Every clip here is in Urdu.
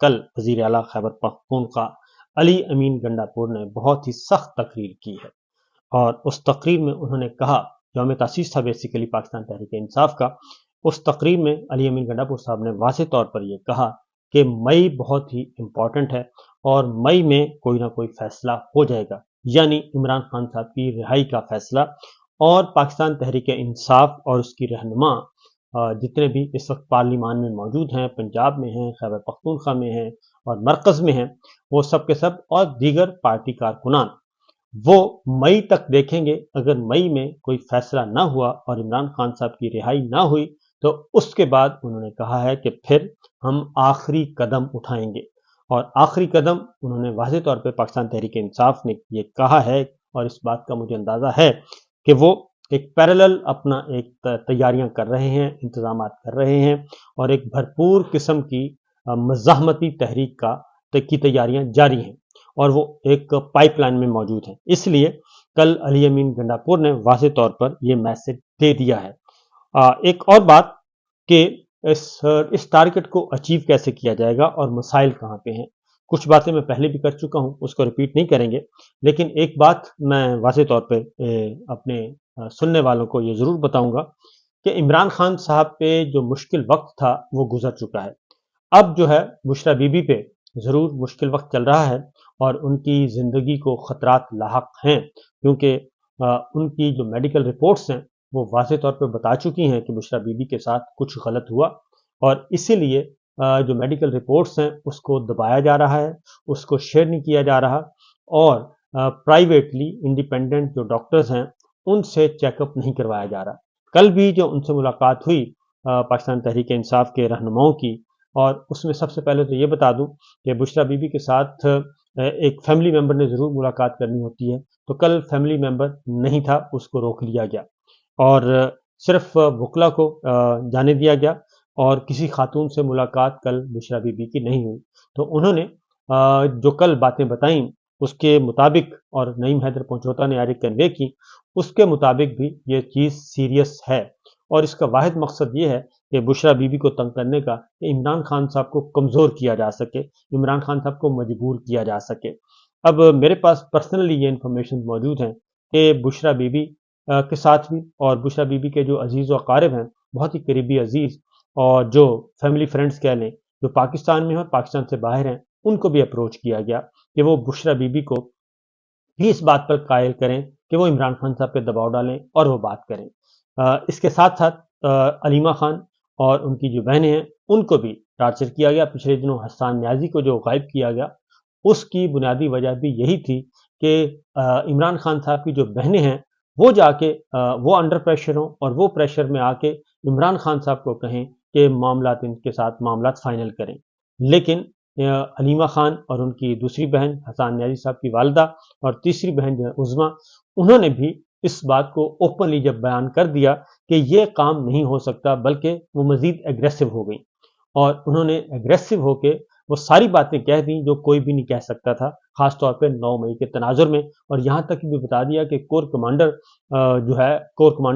کل وزیر اعلیٰ خیبر پختونخوا علی امین گنڈاپور نے بہت ہی سخت تقریر کی ہے، اور اس تقریر میں انہوں نے کہا، یوم تاسیس تھا بیسیکلی پاکستان تحریک انصاف کا، اس تقریر میں علی امین گنڈاپور صاحب نے واضح طور پر یہ کہا کہ مئی بہت ہی امپورٹنٹ ہے اور مئی میں کوئی نہ کوئی فیصلہ ہو جائے گا، یعنی عمران خان صاحب کی رہائی کا فیصلہ، اور پاکستان تحریک انصاف اور اس کی رہنما جتنے بھی اس وقت پارلیمان میں موجود ہیں، پنجاب میں ہیں، خیبر پختونخوا میں ہیں اور مرکز میں ہیں، وہ سب کے سب اور دیگر پارٹی کارکنان وہ مئی تک دیکھیں گے۔ اگر مئی میں کوئی فیصلہ نہ ہوا اور عمران خان صاحب کی رہائی نہ ہوئی تو اس کے بعد انہوں نے کہا ہے کہ پھر ہم آخری قدم اٹھائیں گے، اور آخری قدم انہوں نے واضح طور پہ پاکستان تحریک انصاف نے یہ کہا ہے، اور اس بات کا مجھے اندازہ ہے کہ وہ ایک پیرالل اپنا ایک تیاریاں کر رہے ہیں، انتظامات کر رہے ہیں، اور ایک بھرپور قسم کی مزاحمتی تحریک کی تیاریاں جاری ہیں، اور وہ ایک پائپ لائن میں موجود ہیں۔ اس لیے کل علی امین گنڈاپور نے واضح طور پر یہ میسج دے دیا ہے۔ ایک اور بات کہ اس ٹارگٹ کو اچیو کیسے کیا جائے گا اور مسائل کہاں پہ ہیں، کچھ باتیں میں پہلے بھی کر چکا ہوں، اس کو ریپیٹ نہیں کریں گے، لیکن ایک بات میں واضح طور پہ اپنے سننے والوں کو یہ ضرور بتاؤں گا کہ عمران خان صاحب پہ جو مشکل وقت تھا وہ گزر چکا ہے۔ اب جو ہے بشریٰ بی بی پہ ضرور مشکل وقت چل رہا ہے اور ان کی زندگی کو خطرات لاحق ہیں، کیونکہ ان کی جو میڈیکل رپورٹس ہیں وہ واضح طور پہ بتا چکی ہیں کہ بشریٰ بی بی کے ساتھ کچھ غلط ہوا، اور اسی لیے جو میڈیکل رپورٹس ہیں اس کو دبایا جا رہا ہے، اس کو شیئر نہیں کیا جا رہا، اور پرائیویٹلی انڈیپینڈنٹ جو ڈاکٹرز ہیں ان سے چیک اپ نہیں کروایا جا رہا۔ کل بھی جو ان سے ملاقات ہوئی پاکستان تحریک انصاف کے رہنماؤں کی، اور اس میں سب سے پہلے تو یہ بتا دوں کہ بشریٰ بی بی کے ساتھ ایک فیملی ممبر نے ضرور ملاقات کرنی ہوتی ہے، تو کل فیملی ممبر نہیں تھا، اس کو روک لیا گیا اور صرف وکلا کو جانے دیا گیا، اور کسی خاتون سے ملاقات کل بشریٰ بی بی کی نہیں ہوئی۔ تو انہوں نے جو کل باتیں بتائیں اس کے مطابق، اور نعیم حیدر پنجوتا نے آج کنوے کی، اس کے مطابق بھی یہ چیز سیریس ہے، اور اس کا واحد مقصد یہ ہے کہ بشریٰ بی بی کو تنگ کرنے کا، کہ عمران خان صاحب کو کمزور کیا جا سکے، عمران خان صاحب کو مجبور کیا جا سکے۔ اب میرے پاس پرسنلی یہ انفارمیشن موجود ہیں کہ بشریٰ بی بی کے ساتھ بھی، اور بشریٰ بی بی کے جو عزیز و اقارب ہیں، بہت ہی قریبی عزیز اور جو فیملی فرینڈز کہہ لیں، جو پاکستان میں ہیں اور پاکستان سے باہر ہیں، ان کو بھی اپروچ کیا گیا کہ وہ بشریٰ بی بی کو بھی اس بات پر قائل کریں کہ وہ عمران خان صاحب پہ دباؤ ڈالیں اور وہ بات کریں۔ اس کے ساتھ ساتھ علیمہ خان اور ان کی جو بہنیں ہیں ان کو بھی ٹارچر کیا گیا۔ پچھلے دنوں حسان نیازی کو جو غائب کیا گیا، اس کی بنیادی وجہ بھی یہی تھی کہ عمران خان صاحب کی جو بہنیں ہیں وہ جا کے وہ انڈر پریشر ہوں، اور وہ پریشر میں آ کے عمران خان صاحب کو کہیں کہ معاملات ان کے ساتھ معاملات فائنل کریں۔ لیکن علیمہ خان اور ان کی دوسری بہن حسان نیازی صاحب کی والدہ اور تیسری بہن جو ہے عظمیٰ، انہوں نے بھی اس بات کو اوپنلی جب بیان کر دیا کہ یہ کام نہیں ہو سکتا، بلکہ وہ مزید ایگریسو ہو گئی، اور انہوں نے ایگریسو ہو کے وہ ساری باتیں کہہ دیں جو کوئی بھی نہیں کہہ سکتا تھا، خاص طور پہ 9 مئی کے تناظر میں، اور یہاں تک بھی بتا دیا کہ کور کمانڈر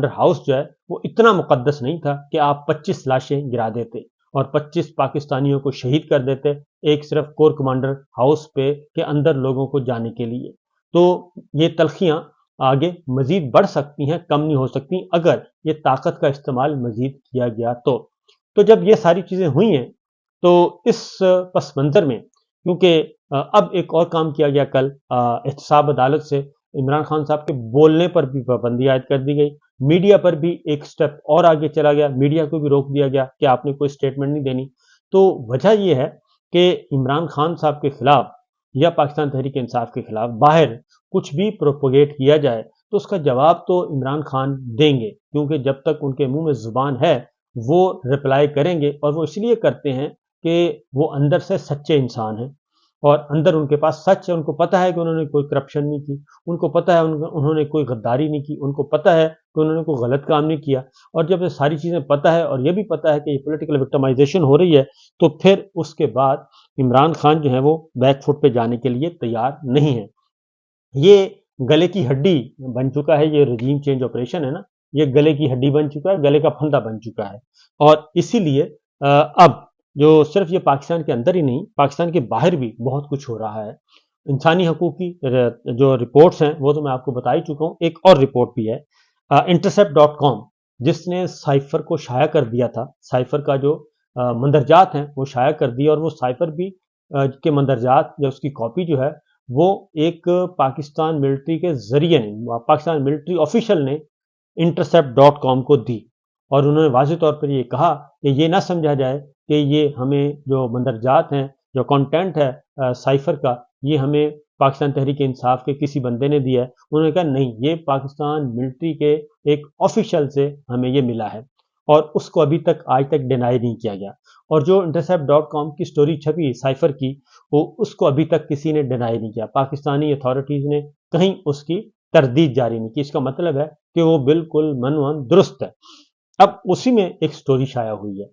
ہاؤس جو ہے وہ اتنا مقدس نہیں تھا کہ آپ 25 لاشیں گرا دیتے اور 25 پاکستانیوں کو شہید کر دیتے ایک صرف کور کمانڈر ہاؤس پہ کے اندر لوگوں کو جانے کے لیے۔ تو یہ تلخیاں آگے مزید بڑھ سکتی ہیں، کم نہیں ہو سکتی اگر یہ طاقت کا استعمال مزید کیا گیا تو جب یہ ساری چیزیں ہوئی ہیں تو اس پس منظر میں، کیونکہ اب ایک اور کام کیا گیا کل، احتساب عدالت سے عمران خان صاحب کے بولنے پر بھی پابندی عائد کر دی گئی، میڈیا پر بھی ایک سٹیپ اور آگے چلا گیا، میڈیا کو بھی روک دیا گیا کہ آپ نے کوئی سٹیٹمنٹ نہیں دینی۔ تو وجہ یہ ہے کہ عمران خان صاحب کے خلاف یا پاکستان تحریک انصاف کے خلاف باہر کچھ بھی پروپوگیٹ کیا جائے تو اس کا جواب تو عمران خان دیں گے، کیونکہ جب تک ان کے منہ میں زبان ہے وہ رپلائی کریں گے، اور وہ اس لیے کرتے ہیں کہ وہ اندر سے سچے انسان ہیں، اور اندر ان کے پاس سچ ہے، ان کو پتہ ہے کہ انہوں نے کوئی کرپشن نہیں کی، ان کو پتہ ہے انہوں نے کوئی غداری نہیں کی، ان کو پتہ ہے کہ انہوں نے کوئی غلط کام نہیں کیا، اور جب یہ ساری چیزیں پتہ ہے اور یہ بھی پتہ ہے کہ یہ پولیٹیکل وکٹمائزیشن ہو رہی ہے، تو پھر اس کے بعد عمران خان جو ہے وہ بیک فٹ پہ جانے کے لیے تیار نہیں ہے۔ یہ گلے کی ہڈی بن چکا ہے، یہ رجیم چینج آپریشن ہے نا، یہ گلے کی ہڈی بن چکا ہے، گلے کا پھندا بن چکا ہے، اور اسی لیے اب جو صرف یہ پاکستان کے اندر ہی نہیں، پاکستان کے باہر بھی بہت کچھ ہو رہا ہے۔ انسانی حقوق کی جو رپورٹس ہیں وہ تو میں آپ کو بتا ہی چکا ہوں، ایک اور رپورٹ بھی ہے intercept.com، جس نے سائفر کو شائع کر دیا تھا۔ سائفر کا جو مندرجات ہیں وہ شائع کر دیا، اور وہ سائفر بھی کے مندرجات یا اس کی کاپی جو ہے وہ ایک پاکستان ملٹری کے ذریعے نے، پاکستان ملٹری آفیشل نے intercept.com کو دی، اور انہوں نے واضح طور پر یہ کہا کہ یہ نہ سمجھا جائے کہ یہ ہمیں جو مندرجات ہیں، جو کانٹینٹ ہے سائفر کا، یہ ہمیں پاکستان تحریک انصاف کے کسی بندے نے دیا ہے۔ انہوں نے کہا نہیں، یہ پاکستان ملٹری کے ایک آفیشل سے ہمیں یہ ملا ہے، اور اس کو ابھی تک آج تک ڈینائی نہیں کیا گیا۔ اور جو intercept.com کی سٹوری چھپی سائفر کی، وہ اس کو ابھی تک کسی نے ڈینائی نہیں کیا، پاکستانی اتھارٹیز نے کہیں اس کی تردید جاری نہیں کی۔ اس کا مطلب ہے کہ وہ بالکل منون درست ہے۔ اب اسی میں ایک سٹوری شائع ہوئی ہے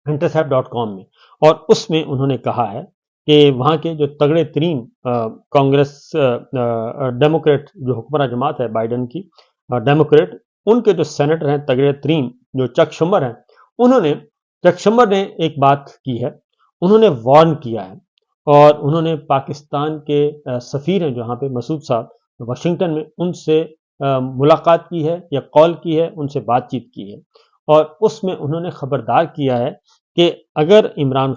intercept.com میں، اور اس میں انہوں نے کہا ہے کہ وہاں کے جو تگڑے ترین کانگریس ڈیموکریٹ جو حکمراں جماعت ہے بائیڈن کی ڈیموکریٹ، ان کے جو سینیٹر ہیں تگڑے ترین، جو چک شمر ہیں، چک شمر نے ایک بات کی ہے، انہوں نے وارن کیا ہے، اور انہوں نے پاکستان کے سفیر ہیں جہاں پہ مسعود صاحب واشنگٹن میں، ان سے ملاقات کی ہے یا کال کی ہے، ان سے بات چیت کی ہے، اور اس میں انہوں نے خبردار کیا ہے کہ اگر عمران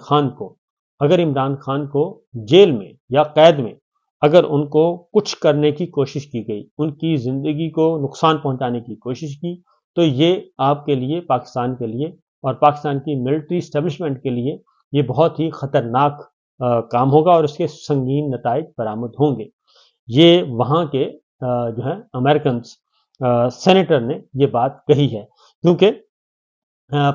خان کو جیل میں یا قید میں اگر ان کو کچھ کرنے کی کوشش کی گئی، ان کی زندگی کو نقصان پہنچانے کی کوشش کی، تو یہ آپ کے لیے، پاکستان کے لیے اور پاکستان کی ملٹری اسٹیبلشمنٹ کے لیے یہ بہت ہی خطرناک کام ہوگا، اور اس کے سنگین نتائج برآمد ہوں گے۔ یہ وہاں کے جو ہے امریکنز سینیٹر نے یہ بات کہی ہے، کیونکہ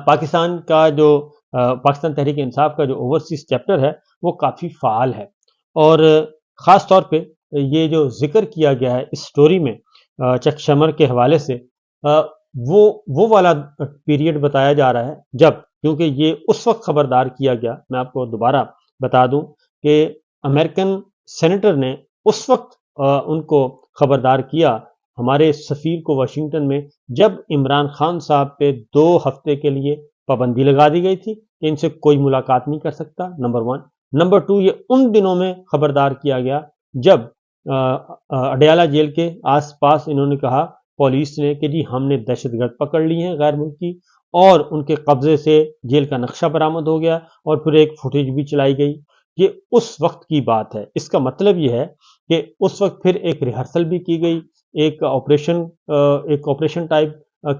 پاکستان کا جو پاکستان تحریک انصاف کا جو اوورسیز چیپٹر ہے وہ کافی فعال ہے، اور خاص طور پہ یہ جو ذکر کیا گیا ہے اس سٹوری میں چک شمر کے حوالے سے، وہ والا پیریڈ بتایا جا رہا ہے جب، کیونکہ یہ اس وقت خبردار کیا گیا، میں آپ کو دوبارہ بتا دوں کہ امریکن سینیٹر نے اس وقت ان کو خبردار کیا، ہمارے سفیر کو واشنگٹن میں، جب عمران خان صاحب پہ 2 ہفتے کے لیے پابندی لگا دی گئی تھی کہ ان سے کوئی ملاقات نہیں کر سکتا، نمبر 1۔ نمبر 2، یہ ان دنوں میں خبردار کیا گیا جب اڈیالہ جیل کے آس پاس انہوں نے کہا پولیس نے کہ جی ہم نے دہشت گرد پکڑ لی ہیں غیر ملکی، اور ان کے قبضے سے جیل کا نقشہ برآمد ہو گیا، اور پھر ایک فوٹیج بھی چلائی گئی۔ یہ اس وقت کی بات ہے۔ اس کا مطلب یہ ہے کہ اس وقت پھر ایک ریہرسل بھی کی گئی، ایک آپریشن ٹائپ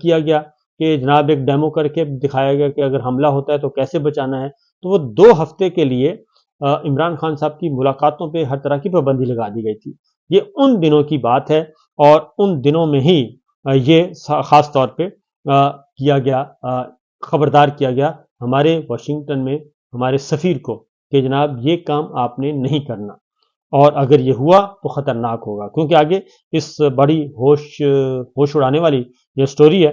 کیا گیا کہ جناب ایک ڈیمو کر کے دکھایا گیا کہ اگر حملہ ہوتا ہے تو کیسے بچانا ہے۔ تو وہ 2 ہفتے کے لیے عمران خان صاحب کی ملاقاتوں پہ ہر طرح کی پابندی لگا دی گئی تھی۔ یہ ان دنوں کی بات ہے، اور ان دنوں میں ہی یہ خاص طور پہ کیا گیا، خبردار کیا گیا ہمارے واشنگٹن میں ہمارے سفیر کو کہ جناب یہ کام آپ نے نہیں کرنا، اور اگر یہ ہوا تو خطرناک ہوگا، کیونکہ آگے اس بڑی ہوش اڑانے والی یہ سٹوری ہے